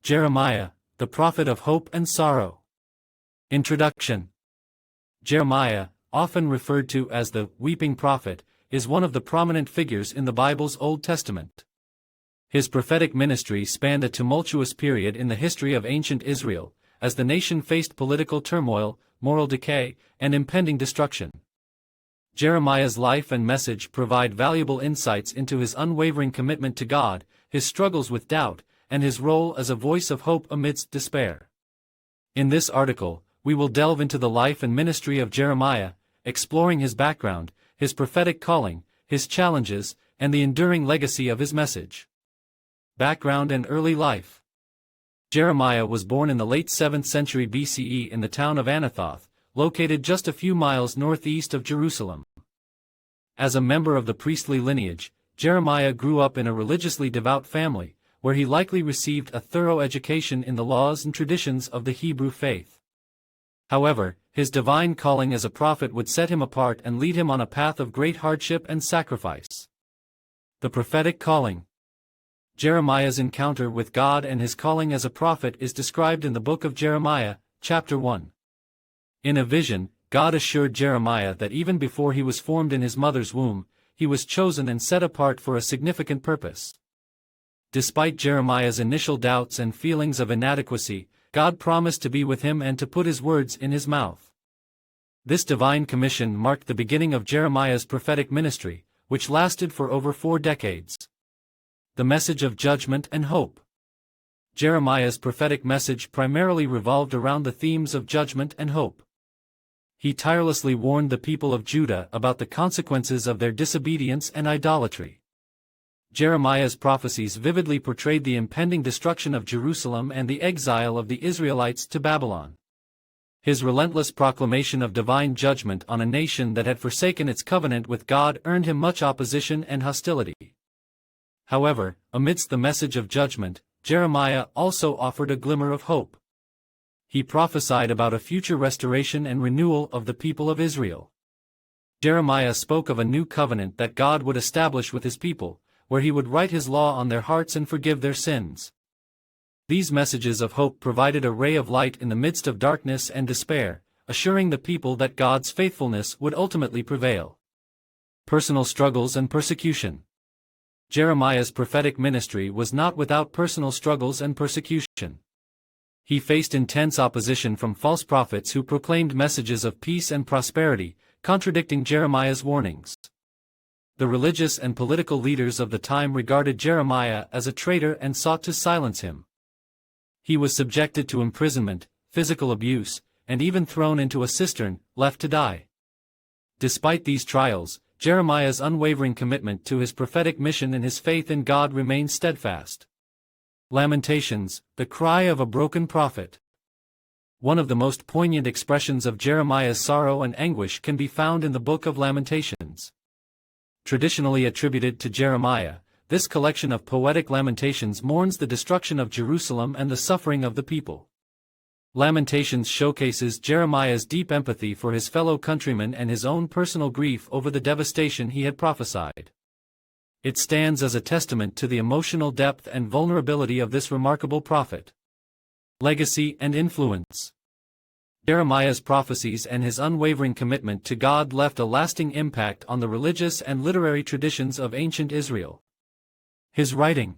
Jeremiah, the prophet of hope and sorrow. Introduction. Jeremiah, often referred to as the weeping prophet, is one of the prominent figures in the Bible's Old Testament. His prophetic ministry spanned a tumultuous period in the history of ancient Israel, as the nation faced political turmoil, moral decay, and impending destruction. Jeremiah's life and message provide valuable insights into his unwavering commitment to God, his struggles with doubt, and his role as a voice of hope amidst despair. In this article, we will delve into the life and ministry of Jeremiah, exploring his background, his prophetic calling, his challenges, and the enduring legacy of his message. Background and early life. Jeremiah was born in the late 7th century BCE in the town of Anathoth, located just a few miles northeast of Jerusalem. As a member of the priestly lineage, Jeremiah grew up in a religiously devout family, where he likely received a thorough education in the laws and traditions of the Hebrew faith. However, his divine calling as a prophet would set him apart and lead him on a path of great hardship and sacrifice. The prophetic calling. Jeremiah's encounter with God and his calling as a prophet is described in the book of Jeremiah, chapter 1. In a vision, God assured Jeremiah that even before he was formed in his mother's womb, he was chosen and set apart for a significant purpose. Despite Jeremiah's initial doubts and feelings of inadequacy, God promised to be with him and to put his words in his mouth. This divine commission marked the beginning of Jeremiah's prophetic ministry, which lasted for over 4 decades. The message of judgment and hope. Jeremiah's prophetic message primarily revolved around the themes of judgment and hope. He tirelessly warned the people of Judah about the consequences of their disobedience and idolatry. Jeremiah's prophecies vividly portrayed the impending destruction of Jerusalem and the exile of the Israelites to Babylon. His relentless proclamation of divine judgment on a nation that had forsaken its covenant with God earned him much opposition and hostility. However, amidst the message of judgment, Jeremiah also offered a glimmer of hope. He prophesied about a future restoration and renewal of the people of Israel. Jeremiah spoke of a new covenant that God would establish with his people, where he would write his law on their hearts and forgive their sins. These messages of hope provided a ray of light in the midst of darkness and despair, assuring the people that God's faithfulness would ultimately prevail. Personal struggles and persecution. Jeremiah's prophetic ministry was not without personal struggles and persecution. He faced intense opposition from false prophets who proclaimed messages of peace and prosperity, contradicting Jeremiah's warnings. The religious and political leaders of the time regarded Jeremiah as a traitor and sought to silence him. He was subjected to imprisonment, physical abuse, and even thrown into a cistern, left to die. Despite these trials, Jeremiah's unwavering commitment to his prophetic mission and his faith in God remained steadfast. Lamentations, the cry of a broken prophet. One of the most poignant expressions of Jeremiah's sorrow and anguish can be found in the book of Lamentations. Traditionally attributed to Jeremiah, this collection of poetic lamentations mourns the destruction of Jerusalem and the suffering of the people. Lamentations showcases Jeremiah's deep empathy for his fellow countrymen and his own personal grief over the devastation he had prophesied. It stands as a testament to the emotional depth and vulnerability of this remarkable prophet. Legacy and influence. Jeremiah's prophecies and his unwavering commitment to God left a lasting impact on the religious and literary traditions of ancient Israel. His writing.